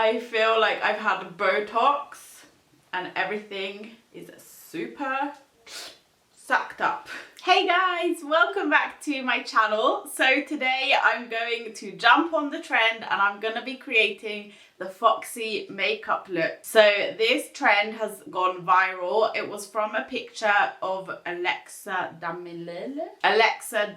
I feel like I've had Botox and everything is super sucked up. Hey guys, welcome back to my channel. So today I'm going to jump on the trend and I'm gonna be creating the Foxy makeup look. So this trend has gone viral. It was from a picture of Alexa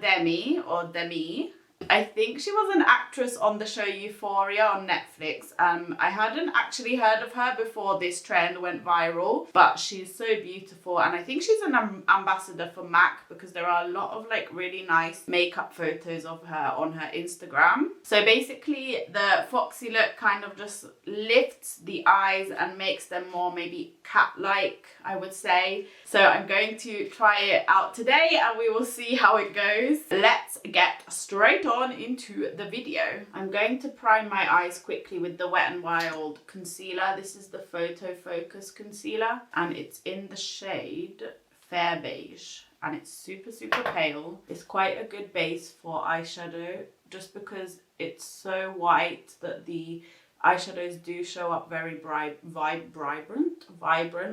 Demie or Demie. I think she was an actress on the show Euphoria on Netflix. I hadn't actually heard of her before this trend went viral, but she's so beautiful, and I think she's an ambassador for MAC because there are a lot of like really nice makeup photos of her on her Instagram. So basically the Foxy look kind of just lifts the eyes and makes them more maybe cat-like, I would say. So I'm going to try it out today and we will see how it goes. Let's get straight on into the video. I'm going to prime my eyes quickly with the Wet n Wild concealer. This is the Photo Focus concealer and it's in the shade Fair Beige and it's super pale. It's quite a good base for eyeshadow just because it's so white that the eyeshadows do show up very vibrant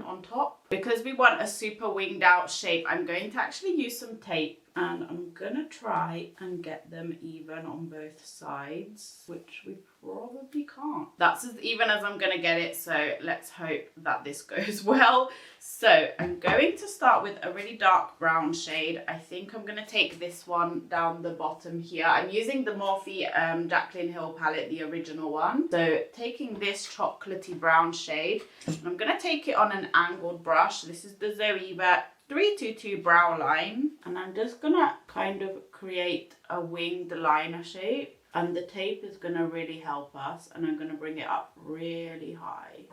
on top. Because we want a super winged out shape, I'm going to actually use some tape and I'm gonna try and get them even on both sides, which we probably can't. That's as even as I'm gonna get it, so let's hope that this goes well. So I'm going to start with a really dark brown shade. I think I'm gonna take this one down the bottom here. I'm using the MORPHE Jaclyn Hill palette, the original one. So taking this chocolatey brown shade, and I'm gonna take it on an angled brush. This is the Zoeva 322 brow line, and I'm just gonna kind of create a winged liner shape, and the tape is gonna really help us, and I'm gonna bring it up really high.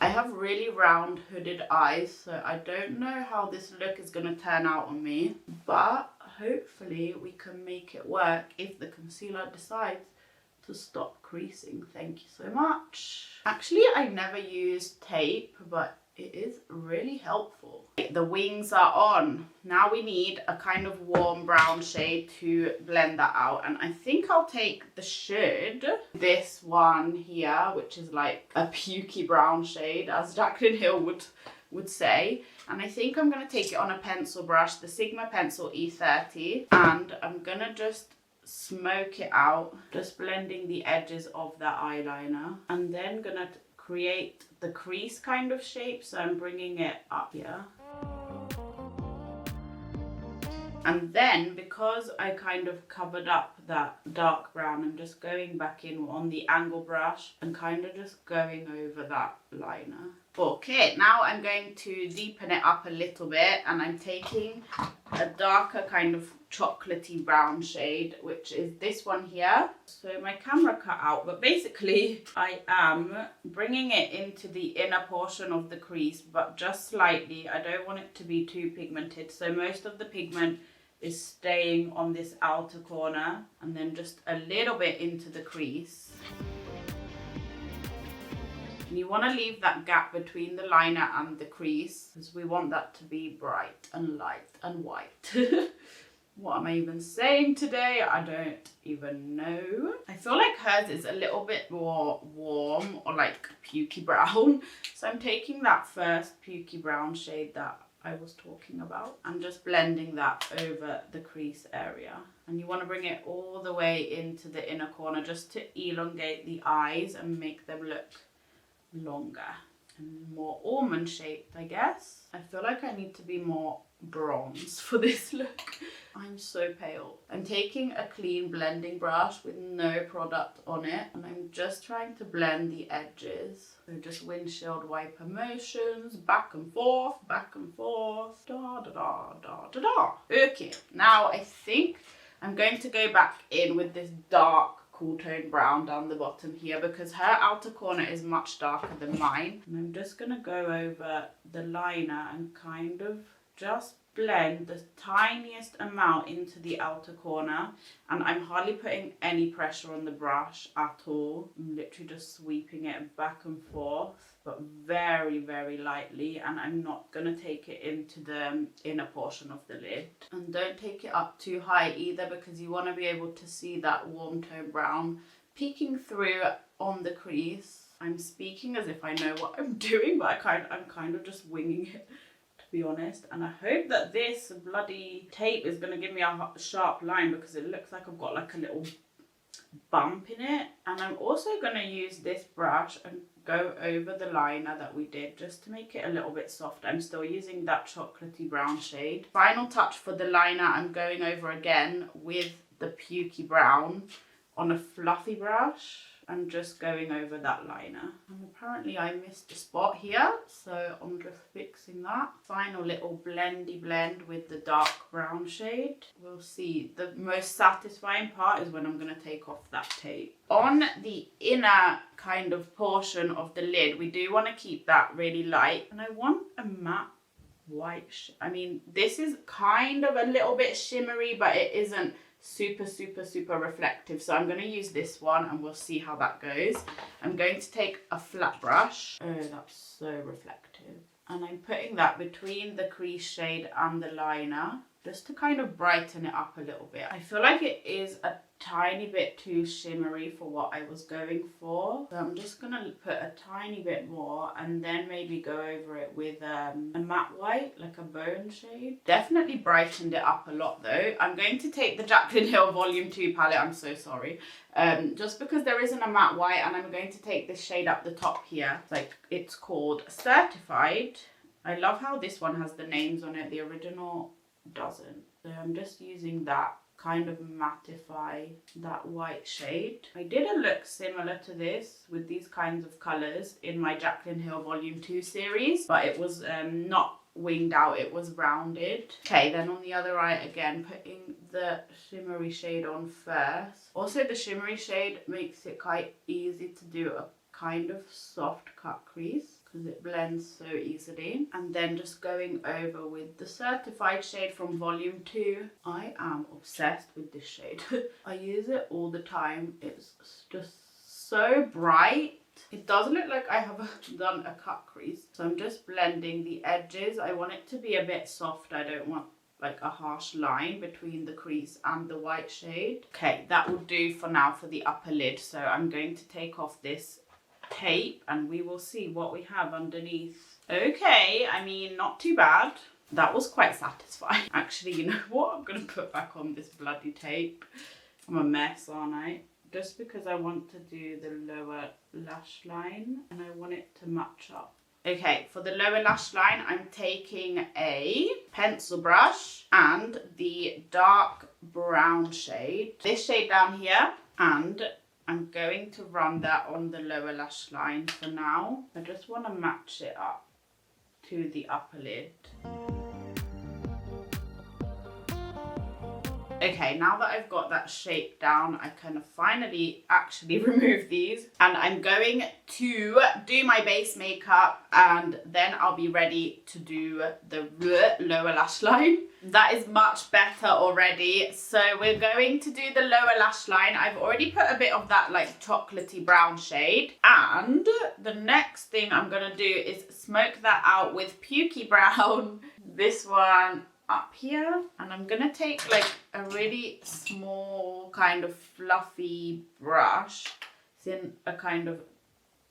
I have really round hooded eyes, so I don't know how this look is gonna turn out on me, but hopefully we can make it work if the concealer decides to stop creasing. Thank you so much. Actually, I never used tape, but it is really helpful. The wings are on. Now we need a kind of warm brown shade to blend that out. And I think I'll take the shade, this one here, which is like a pukey brown shade, as Jaclyn Hill would say. And I think I'm gonna take it on a pencil brush, the Sigma Pencil E30, and I'm gonna just smoke it out, just blending the edges of that eyeliner, and then gonna create the crease kind of shape. So I'm bringing it up here. And then because I kind of covered up that dark brown, I'm just going back in on the angle brush and kind of just going over that liner. Okay, now I'm going to deepen it up a little bit, and I'm taking a darker kind of chocolatey brown shade, which is this one here. So my camera cut out, but basically I am bringing it into the inner portion of the crease, but just slightly. I don't want it to be too pigmented, so most of the pigment is staying on this outer corner, and then just a little bit into the crease. And you want to leave that gap between the liner and the crease because we want that to be bright and light and white. What am I even saying today? I don't even know. I feel like hers is a little bit more warm or like pukey brown. So I'm taking that first pukey brown shade that I was talking about and just blending that over the crease area. And you want to bring it all the way into the inner corner just to elongate the eyes and make them look longer and more almond shaped, I guess. I feel like I need to be more bronze for this look. I'm so pale. I'm taking a clean blending brush with no product on it, and I'm just trying to blend the edges. So just windshield wiper motions, back and forth, da da da da da da. Okay, now I think I'm going to go back in with this dark cool tone brown down the bottom here because her outer corner is much darker than mine. And I'm just gonna go over the liner and kind of just blend the tiniest amount into the outer corner, and I'm hardly putting any pressure on the brush at all. I'm literally just sweeping it back and forth, but very lightly, and I'm not gonna take it into the inner portion of the lid. And don't take it up too high either because you want to be able to see that warm tone brown peeking through on the crease. I'm speaking as if I know what I'm doing, but I'm kind of just winging it, to be honest. And I hope that this bloody tape is going to give me a sharp line, because it looks like I've got like a little bump in it. And I'm also going to use this brush and go over the liner that we did, just to make it a little bit soft. I'm still using that chocolatey brown shade. Final touch for the liner, I'm going over again with the pukey brown on a fluffy brush and just going over that liner. And apparently I missed a spot here, so I'm just fixing that. Final little blendy blend with the dark brown shade. We'll see. The most satisfying part is when I'm going to take off that tape. On the inner kind of portion of the lid, we do want to keep that really light, and I want a matte white. I mean, this is kind of a little bit shimmery, but it isn't super reflective, so I'm going to use this one and we'll see how that goes. I'm going to take a flat brush. Oh, that's so reflective. And I'm putting that between the crease shade and the liner, just to kind of brighten it up a little bit. I feel like it is a tiny bit too shimmery for what I was going for, so I'm just gonna put a tiny bit more and then maybe go over it with a matte white, like a bone shade. Definitely brightened it up a lot though. I'm going to take the Jaclyn Hill Volume 2 palette, I'm so sorry, just because there isn't a matte white, and I'm going to take this shade up the top here. Like, it's called Certified. I love how this one has the names on it, the original doesn't. So I'm just using that, kind of mattify that white shade. I did a look similar to this with these kinds of colours in my Jaclyn Hill Volume 2 series, but it was not winged out, it was rounded. Okay, then on the other eye again, putting the shimmery shade on first. Also, the shimmery shade makes it quite easy to do a kind of soft cut crease, because it blends so easily. And then just going over with the Certified shade from Volume 2. I am obsessed with this shade. I use it all the time. It's just so bright. It does look like I have done a cut crease. So I'm just blending the edges. I want it to be a bit soft. I don't want like a harsh line between the crease and the white shade. Okay, that will do for now for the upper lid. So I'm going to take off this tape and we will see what we have underneath. Okay, I mean, not too bad. That was quite satisfying. Actually, you know what? I'm gonna put back on this bloody tape. I'm a mess, aren't I? Just because I want to do the lower lash line and I want it to match up. Okay, for the lower lash line, I'm taking a pencil brush and the dark brown shade. This shade down here, and I'm going to run that on the lower lash line for now. I just want to match it up to the upper lid. Okay, now that I've got that shape down, I can finally actually remove these, and I'm going to do my base makeup and then I'll be ready to do the lower lash line. That is much better already. So we're going to do the lower lash line. I've already put a bit of that like chocolatey brown shade, and the next thing I'm gonna do is smoke that out with pukey brown. This one up here, and I'm gonna take like a really small kind of fluffy brush. It's in a kind of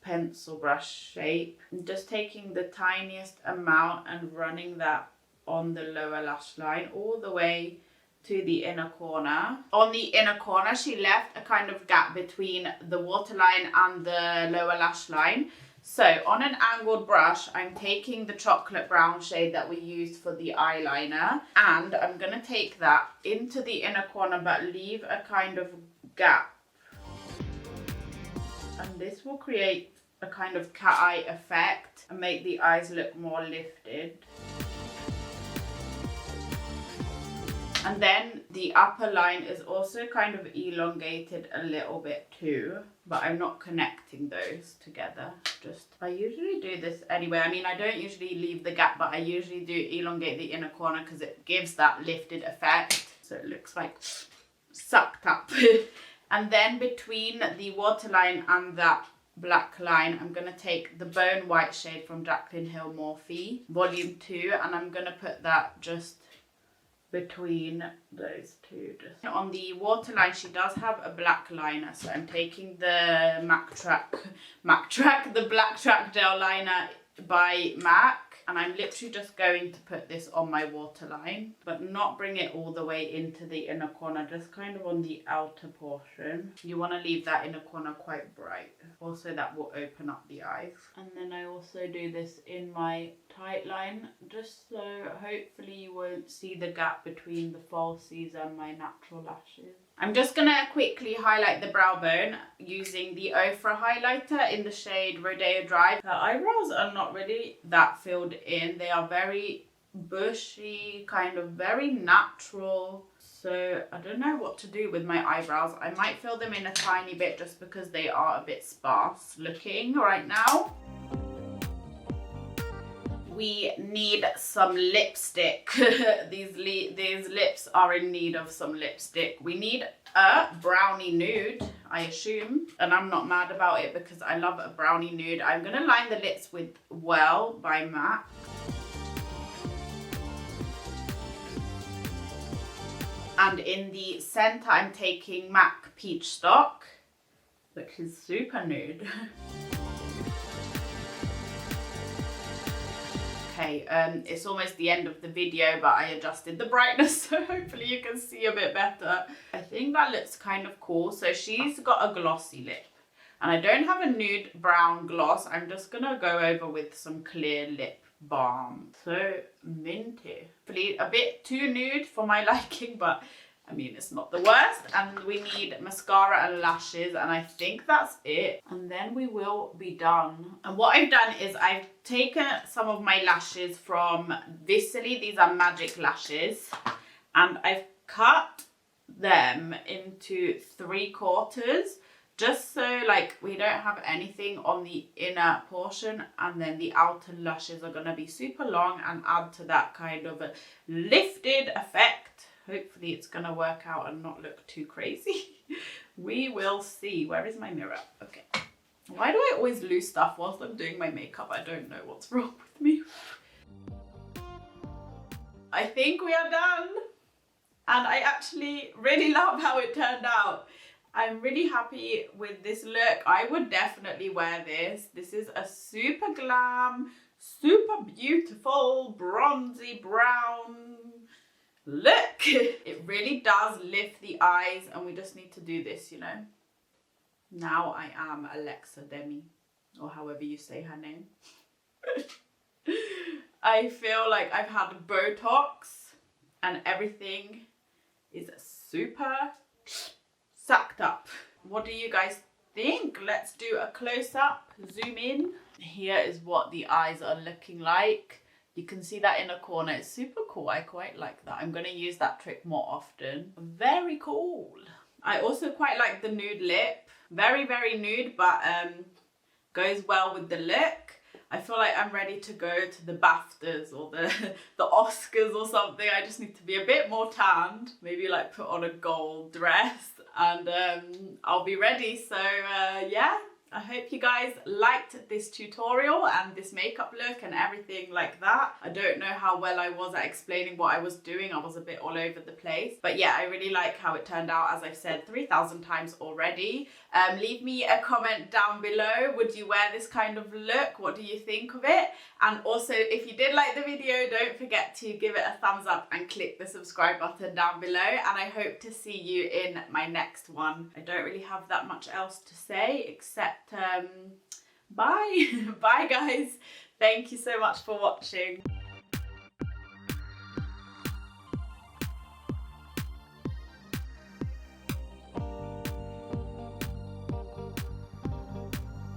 pencil brush shape. I'm just taking the tiniest amount and running that on the lower lash line all the way to the inner corner. On the inner corner, she left a kind of gap between the waterline and the lower lash line. So on an angled brush, I'm taking the chocolate brown shade that we used for the eyeliner, and I'm going to take that into the inner corner but leave a kind of gap. And this will create a kind of cat eye effect and make the eyes look more lifted. And then the upper line is also kind of elongated a little bit too, but I'm not connecting those together. I usually do this anyway. I mean, I don't usually leave the gap, but I usually do elongate the inner corner because it gives that lifted effect. So it looks like sucked up. And then between the waterline and that black line, I'm going to take the bone white shade from Jaclyn Hill MORPHE Volume 2, and I'm going to put that just between those two. Just on the waterline, she does have a black liner, so I'm taking the the Black Track Gel Liner by MAC, and I'm literally just going to put this on my waterline, but not bring it all the way into the inner corner, just kind of on the outer portion. You want to leave that inner corner quite bright. Also, that will open up the eyes. And then I also do this in my tight line, just so hopefully you won't see the gap between the falsies and my natural lashes. I'm just gonna quickly highlight the brow bone using the OFRA highlighter in the shade Rodeo Dry. Her eyebrows are not really that filled in. They are very bushy, kind of very natural. So I don't know what to do with my eyebrows. I might fill them in a tiny bit just because they are a bit sparse looking right now. We need some lipstick. These lips are in need of some lipstick. We need a brownie nude, I assume, and I'm not mad about it because I love a brownie nude. I'm gonna line the lips with Whirl by MAC. And in the center, I'm taking MAC Peach Stock, which is super nude. Okay, it's almost the end of the video, but I adjusted the brightness, so hopefully you can see a bit better. I think that looks kind of cool. So she's got a glossy lip, and I don't have a nude brown gloss. I'm just gonna go over with some clear lip balm. So minty. Hopefully a bit too nude for my liking, but I mean, it's not the worst. And we need mascara and lashes, and I think that's it. And then we will be done. And what I've done is I've taken some of my lashes from Vicily. These are Magic Lashes. And I've cut them into 3/4, just so like we don't have anything on the inner portion, and then the outer lashes are gonna be super long and add to that kind of a lifted effect. Hopefully it's gonna work out and not look too crazy. We will see. Where is my mirror? Okay. Why do I always lose stuff whilst I'm doing my makeup? I don't know what's wrong with me. I think we are done. And I actually really love how it turned out. I'm really happy with this look. I would definitely wear this. This is a super glam, super beautiful, bronzy brown look. It really does lift the eyes, and we just need to do this, you know. Now I am Alexa Demie, or however you say her name. I feel like I've had Botox and everything is super sucked up. What do you guys think? Let's do a close-up, zoom in. Here is what the eyes are looking like. You can see that inner corner. It's super cool. I quite like that. I'm going to use that trick more often. Very cool. I also quite like the nude lip. Very, very nude, but goes well with the look. I feel like I'm ready to go to the BAFTAs or the Oscars or something. I just need to be a bit more tanned. Maybe like put on a gold dress, and I'll be ready. So yeah. I hope you guys liked this tutorial and this makeup look and everything like that. I don't know how well I was at explaining what I was doing. I was a bit all over the place. But yeah, I really like how it turned out, as I've said 3,000 times already. Leave me a comment down below. Would you wear this kind of look? What do you think of it? And also, if you did like the video, don't forget to give it a thumbs up and click the subscribe button down below. And I hope to see you in my next one. I don't really have that much else to say except bye. Bye guys. Thank you so much for watching.